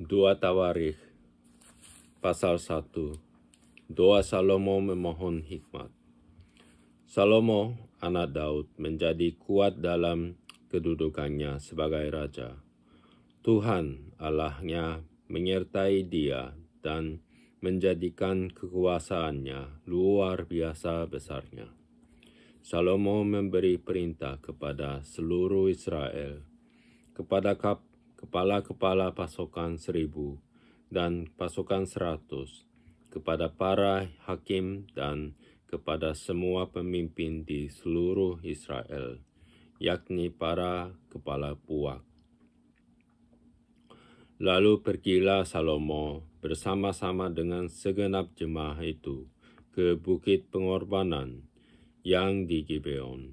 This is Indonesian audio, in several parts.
2 Tawarikh pasal 1. Doa Salomo memohon hikmat. Salomo, anak Daud, menjadi kuat dalam kedudukannya sebagai raja. Tuhan Allahnya menyertai dia dan menjadikan kekuasaannya luar biasa besarnya. Salomo memberi perintah kepada seluruh Israel, kepada kepala-kepala pasukan 1.000 dan pasukan 100, kepada para hakim dan kepada semua pemimpin di seluruh Israel, yakni para kepala puak. Lalu pergilah Salomo bersama-sama dengan segenap jemaah itu ke bukit pengorbanan yang di Gibeon,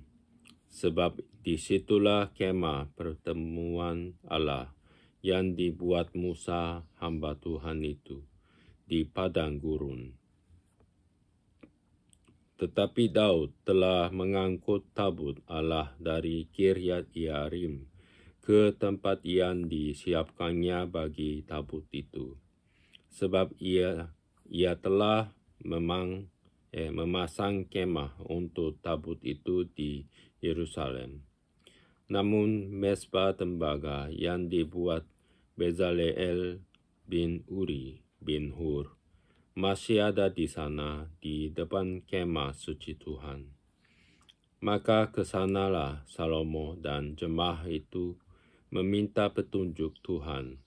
sebab disitulah kemah pertemuan Allah yang dibuat Musa hamba Tuhan itu di padang gurun. Tetapi Daud telah mengangkut tabut Allah dari Kiryat Yearim ke tempat yang disiapkannya bagi tabut itu, sebab ia telah memasang kemah untuk tabut itu di Yerusalem. Namun mesbah tembaga yang dibuat Bezaleel bin Uri bin Hur masih ada di sana di depan kemah suci Tuhan. Maka kesanalah Salomo dan jemaah itu meminta petunjuk Tuhan.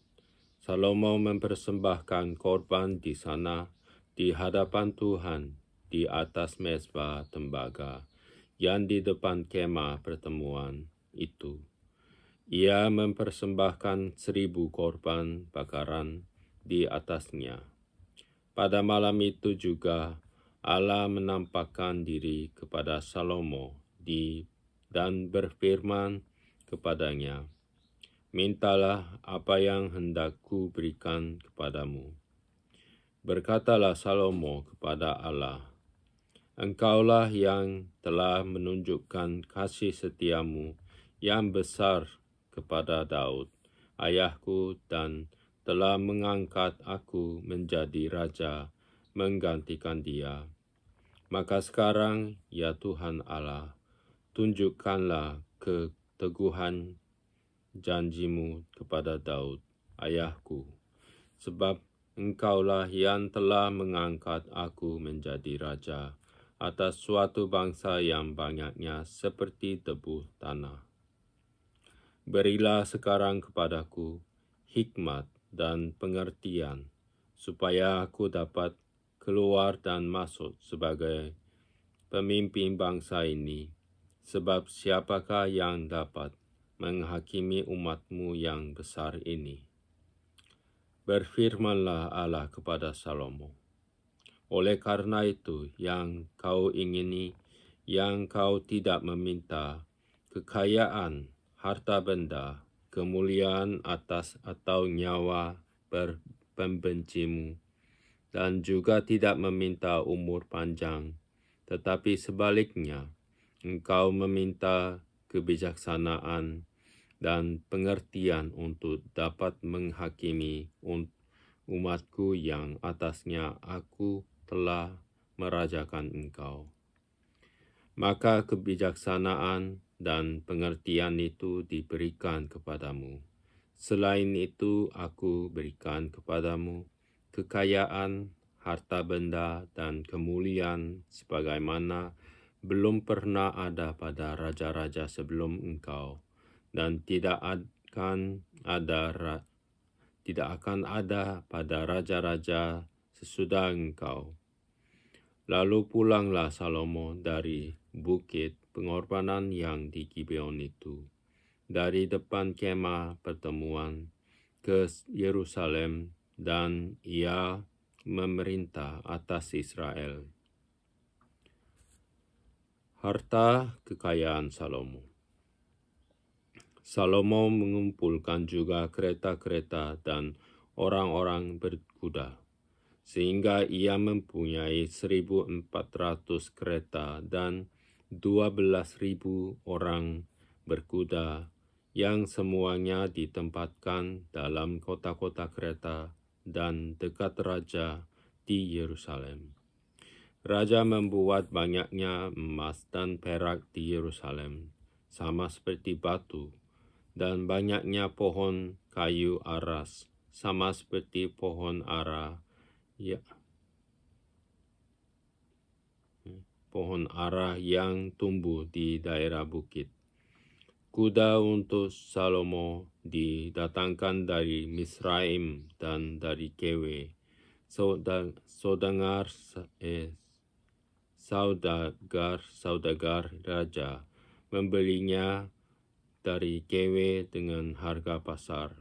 Salomo mempersembahkan korban di sana di hadapan Tuhan di atas mesbah tembaga yang di depan kemah pertemuan itu. Ia mempersembahkan 1.000 korban bakaran di atasnya. Pada malam itu juga Allah menampakkan diri kepada Salomo dan berfirman kepadanya, "Mintalah apa yang hendak ku berikan kepadamu." Berkatalah Salomo kepada Allah, "Engkaulah yang telah menunjukkan kasih setiamu yang besar kepada Daud, ayahku, dan telah mengangkat aku menjadi raja menggantikan dia. Maka sekarang, ya Tuhan Allah, tunjukkanlah keteguhan janjimu kepada Daud, ayahku, sebab Engkaulah yang telah mengangkat aku menjadi raja atas suatu bangsa yang banyaknya seperti debu tanah. Berilah sekarang kepadaku hikmat dan pengertian, supaya aku dapat keluar dan masuk sebagai pemimpin bangsa ini, sebab siapakah yang dapat menghakimi umatmu yang besar ini?" Berfirmanlah Allah kepada Salomo, "Oleh karena itu yang kau ingini, yang kau tidak meminta kekayaan, harta benda, kemuliaan atas atau nyawa pembencimu, dan juga tidak meminta umur panjang, tetapi sebaliknya, engkau meminta kebijaksanaan dan pengertian untuk dapat menghakimi umatku yang atasnya aku telah merajakan engkau. Maka kebijaksanaan dan pengertian itu diberikan kepadamu. Selain itu aku berikan kepadamu kekayaan, harta benda, dan kemuliaan sebagaimana belum pernah ada pada raja-raja sebelum engkau, dan tidak akan ada pada raja-raja sesudah engkau." Lalu pulanglah Salomo dari bukit pengorbanan yang di Gibeon itu, dari depan kemah pertemuan ke Yerusalem, dan ia memerintah atas Israel. Harta kekayaan Salomo. Salomo mengumpulkan juga kereta-kereta dan orang-orang berkuda, sehingga ia mempunyai 1.400 kereta dan 12.000 orang berkuda yang semuanya ditempatkan dalam kota-kota Kreta dan dekat raja di Yerusalem. Raja membuat banyaknya emas dan perak di Yerusalem, sama seperti batu, dan banyaknya pohon kayu aras, sama seperti pohon ara, pohon ara yang tumbuh di daerah bukit. Kuda untuk Salomo didatangkan dari Misraim dan dari Kewe. Saudagar raja membelinya dari Kewe dengan harga pasar.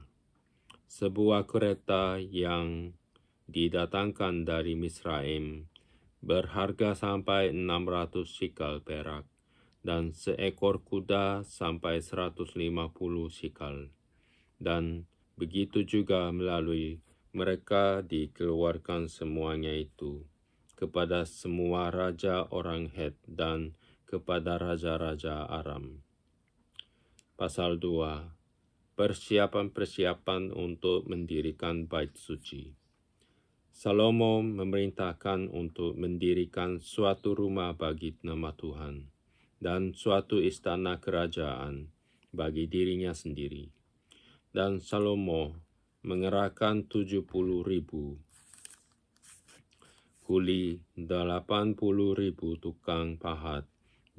Sebuah kereta yang didatangkan dari Misraim berharga sampai 600 sikal perak, dan seekor kuda sampai 150 sikal. Dan begitu juga melalui mereka dikeluarkan semuanya itu kepada semua raja orang Het dan kepada raja-raja Aram. Pasal 2. Persiapan-persiapan untuk mendirikan bait suci. Salomo memerintahkan untuk mendirikan suatu rumah bagi nama Tuhan dan suatu istana kerajaan bagi dirinya sendiri. Dan Salomo mengerahkan 70.000 kuli, 80.000 tukang pahat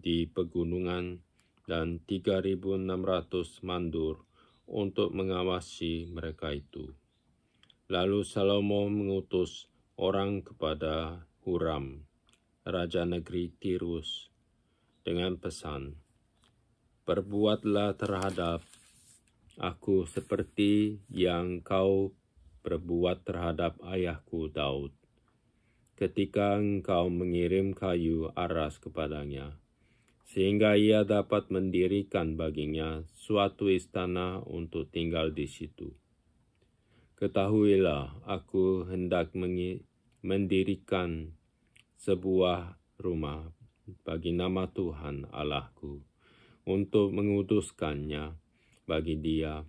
di pegunungan, dan 3.600 mandur untuk mengawasi mereka itu. Lalu Salomo mengutus orang kepada Huram, raja negeri Tirus, dengan pesan, "Perbuatlah terhadap aku seperti yang kau perbuat terhadap ayahku Daud, ketika engkau mengirim kayu aras kepadanya, sehingga ia dapat mendirikan baginya suatu istana untuk tinggal di situ. Ketahuilah, aku hendak mendirikan sebuah rumah bagi nama Tuhan Allahku, untuk menguduskannya bagi Dia,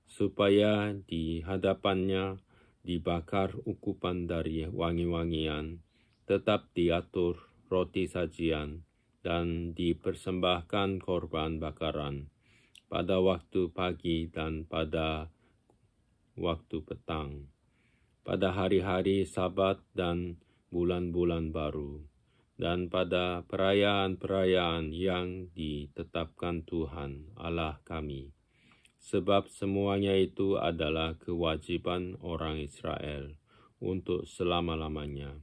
supaya di hadapannya dibakar ukupan dari wangi-wangian, tetap diatur roti sajian, dan dipersembahkan korban bakaran pada waktu pagi dan pada waktu petang, pada hari-hari Sabat dan bulan-bulan baru, dan pada perayaan-perayaan yang ditetapkan Tuhan Allah kami. Sebab semuanya itu adalah kewajiban orang Israel untuk selama-lamanya.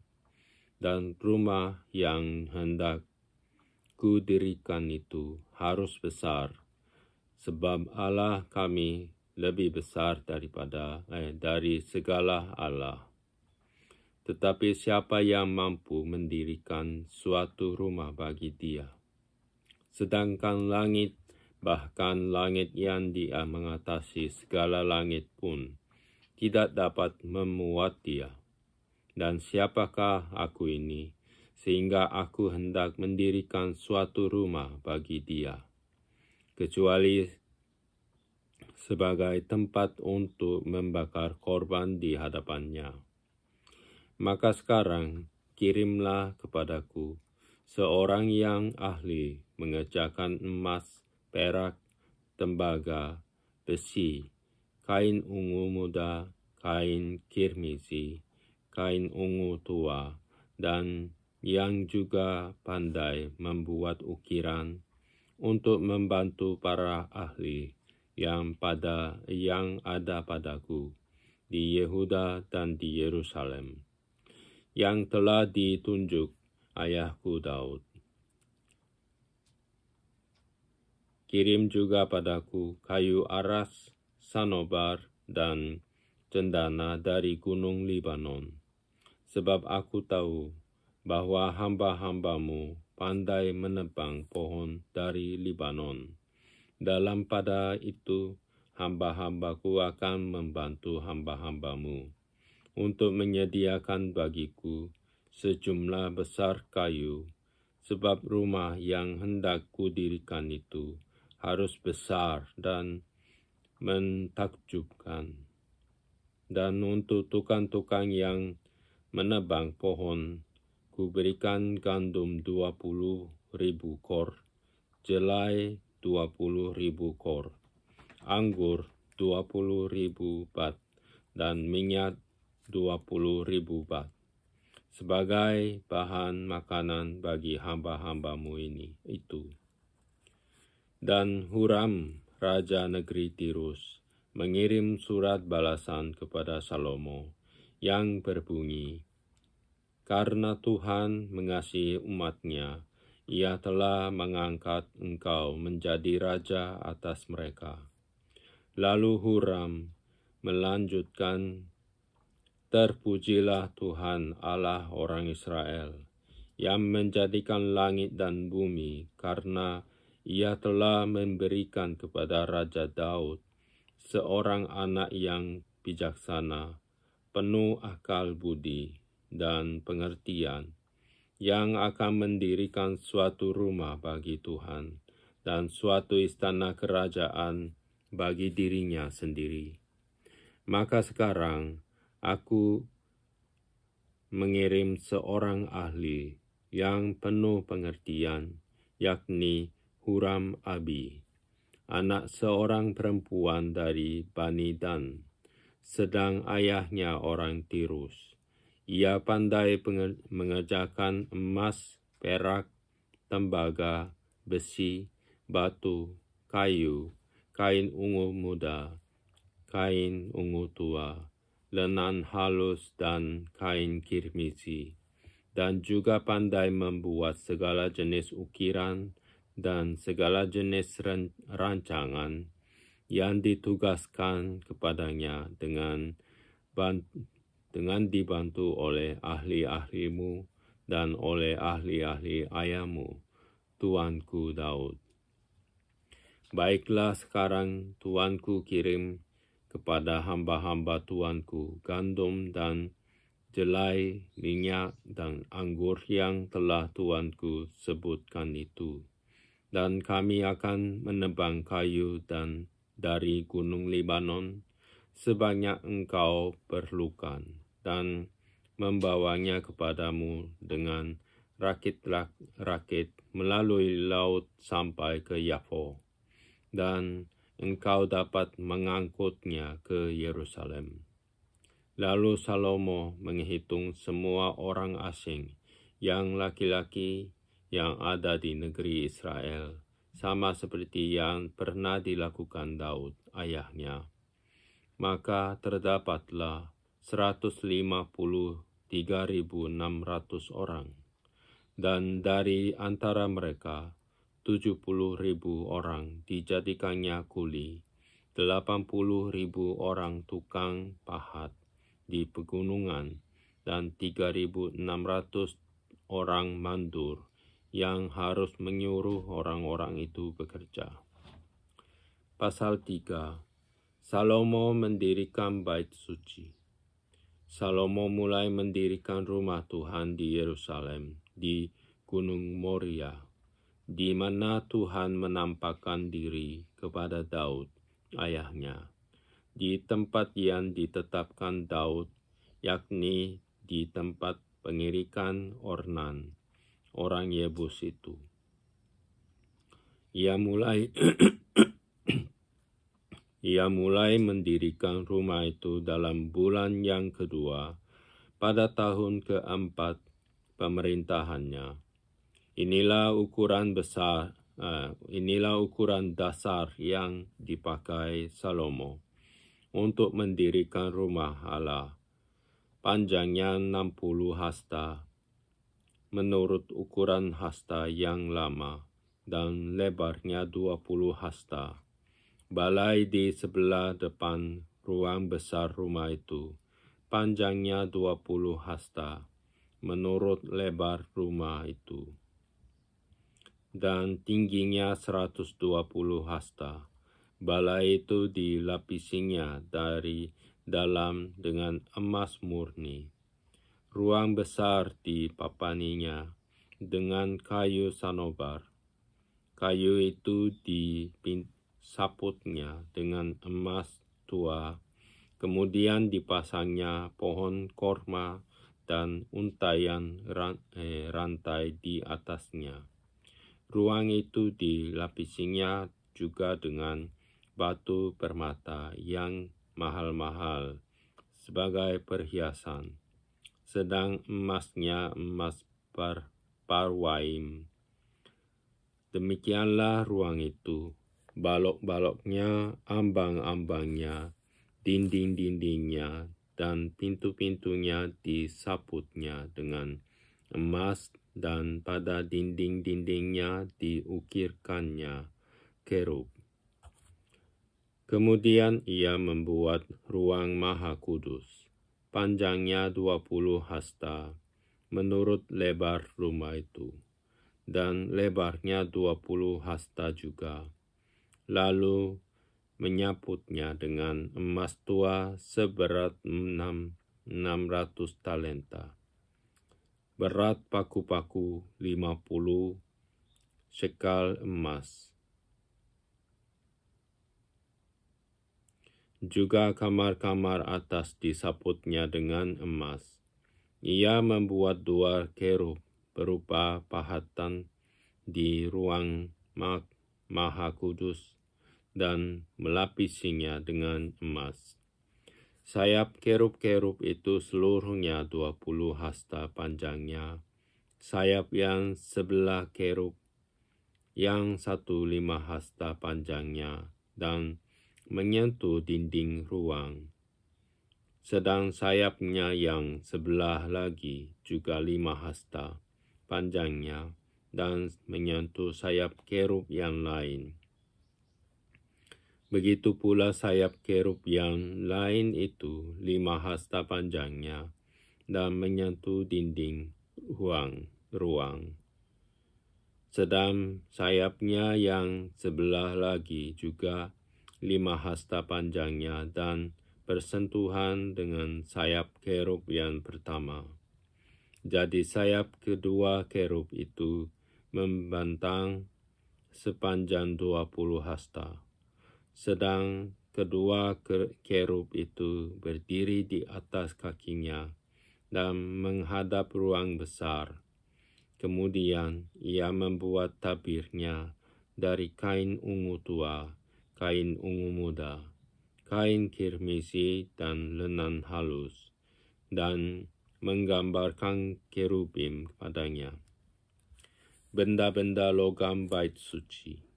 Dan rumah yang hendak kudirikan itu harus besar, sebab Allah kami lebih besar dari segala Allah. Tetapi siapa yang mampu mendirikan suatu rumah bagi Dia, sedangkan langit, bahkan langit yang Dia mengatasi segala langit pun, tidak dapat memuat Dia. Dan siapakah aku ini, sehingga aku hendak mendirikan suatu rumah bagi Dia, kecuali sebagai tempat untuk membakar korban di hadapannya. Maka sekarang kirimlah kepadaku seorang yang ahli mengerjakan emas, perak, tembaga, besi, kain ungu muda, kain kirmisi, kain ungu tua, dan yang juga pandai membuat ukiran untuk membantu para ahli yang ada padaku di Yehuda dan di Yerusalem, yang telah ditunjuk ayahku Daud. Kirim juga padaku kayu aras, sanobar, dan cendana dari gunung Libanon, sebab aku tahu bahwa hamba-hambamu pandai menebang pohon dari Libanon. Dalam pada itu, hamba-hambaku akan membantu hamba-hambamu untuk menyediakan bagiku sejumlah besar kayu, sebab rumah yang hendak kudirikan itu harus besar dan mentakjubkan. Dan untuk tukang-tukang yang menebang pohon, kuberikan gandum 20.000 kor, jelai 20.000 kor, anggur 20.000 bat, dan minyak 20.000 bat, sebagai bahan makanan bagi hamba-hambamu itu. Dan Huram, Raja Negeri Tirus, mengirim surat balasan kepada Salomo yang berbunyi, "Karena Tuhan mengasihi umat-Nya, Ia telah mengangkat engkau menjadi raja atas mereka." Lalu Huram melanjutkan, "Terpujilah Tuhan Allah orang Israel, yang menjadikan langit dan bumi, karena Ia telah memberikan kepada Raja Daud seorang anak yang bijaksana, penuh akal budi dan pengertian, yang akan mendirikan suatu rumah bagi Tuhan dan suatu istana kerajaan bagi dirinya sendiri. Maka sekarang aku mengirim seorang ahli yang penuh pengertian, yakni Huram Abi, anak seorang perempuan dari Bani Dan, sedang ayahnya orang Tirus. Ia pandai mengerjakan emas, perak, tembaga, besi, batu, kayu, kain ungu muda, kain ungu tua, lenan halus dan kain kirmisi, dan juga pandai membuat segala jenis ukiran dan segala jenis rancangan yang ditugaskan kepadanya dengan dibantu oleh ahli-ahlimu dan oleh ahli-ahli ayahmu, tuanku Daud. Baiklah, sekarang tuanku kirim kepada hamba-hamba tuanku gandum dan jelai, minyak, dan anggur yang telah tuanku sebutkan itu. Dan kami akan menebang kayu dan dari gunung Libanon sebanyak engkau perlukan, dan membawanya kepadamu dengan rakit-rakit melalui laut sampai ke Yafo, dan engkau dapat mengangkutnya ke Yerusalem. Lalu Salomo menghitung semua orang asing yang laki-laki yang ada di negeri Israel, sama seperti yang pernah dilakukan Daud ayahnya. Maka terdapatlah 153.600 orang, dan dari antara mereka 70.000 orang dijadikannya kuli, 80.000 orang tukang pahat di pegunungan, dan 3.600 orang mandur yang harus menyuruh orang-orang itu bekerja. Pasal 3. Salomo mendirikan bait suci. Salomo mulai mendirikan rumah Tuhan di Yerusalem, di Gunung Moria, di mana Tuhan menampakkan diri kepada Daud, ayahnya, di tempat yang ditetapkan Daud, yakni di tempat pengirikan Ornan, orang Yebus itu. Ia mulai mendirikan rumah itu dalam bulan yang kedua, pada tahun keempat pemerintahannya. Inilah ukuran dasar yang dipakai Salomo untuk mendirikan rumah Allah. Panjangnya 60 hasta, menurut ukuran hasta yang lama, dan lebarnya 20 hasta. Balai di sebelah depan ruang besar rumah itu, panjangnya 20 hasta, menurut lebar rumah itu, dan tingginya 120 hasta. Balai itu dilapisinya dari dalam dengan emas murni. Ruang besar dipapaninya dengan kayu sanobar. Kayu itu disaputnya dengan emas tua, kemudian dipasangnya pohon korma dan untayan rantai di atasnya. Ruang itu dilapisinya juga dengan batu permata yang mahal-mahal sebagai perhiasan, sedang emasnya emas parwaim. Demikianlah ruang itu, balok-baloknya, ambang-ambangnya, dinding-dindingnya, dan pintu-pintunya disaputnya dengan emas, dan pada dinding-dindingnya diukirkannya kerub. Kemudian ia membuat ruang maha kudus, panjangnya 20 hasta menurut lebar rumah itu, dan lebarnya 20 hasta juga. Lalu menyaputnya dengan emas tua seberat 600 talenta. Berat paku-paku 50 shekal emas. Juga kamar-kamar atas disaputnya dengan emas. Ia membuat 2 kerub berupa pahatan di ruang maha kudus dan melapisinya dengan emas. Sayap kerub-kerub itu seluruhnya 20 hasta panjangnya. Sayap yang sebelah kerub yang 15 hasta panjangnya dan menyentuh dinding ruang. Sedang sayapnya yang sebelah lagi juga 5 hasta panjangnya dan menyentuh sayap kerub yang lain. Begitu pula sayap kerub yang lain itu 5 hasta panjangnya dan menyentuh dinding ruang. Sedang sayapnya yang sebelah lagi juga 5 hasta panjangnya dan bersentuhan dengan sayap kerub yang pertama. Jadi sayap kedua kerub itu membentang sepanjang 20 hasta. Sedang kedua kerub itu berdiri di atas kakinya dan menghadap ruang besar. Kemudian ia membuat tabirnya dari kain ungu tua, kain ungu muda, kain kirmisi dan lenan halus, dan menggambarkan kerubim padanya. Benda-benda logam bait suci.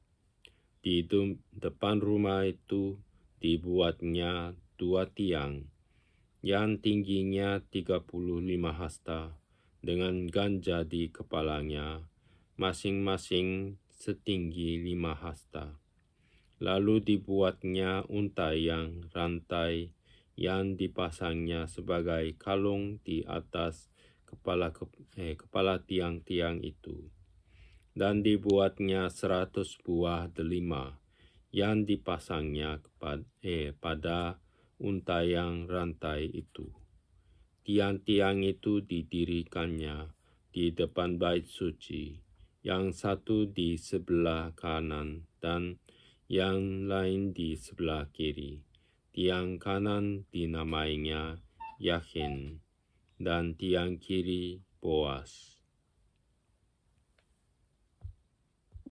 Di depan rumah itu dibuatnya 2 tiang, yang tingginya 35 hasta, dengan ganja di kepalanya, masing-masing setinggi 5 hasta. Lalu dibuatnya untayan rantai yang dipasangnya sebagai kalung di atas kepala tiang-tiang itu. Dan dibuatnya 100 buah delima yang dipasangnya pada untayan rantai itu. Tiang-tiang itu didirikannya di depan bait suci, yang satu di sebelah kanan dan yang lain di sebelah kiri. Tiang kanan dinamainya Yakin dan tiang kiri Boas.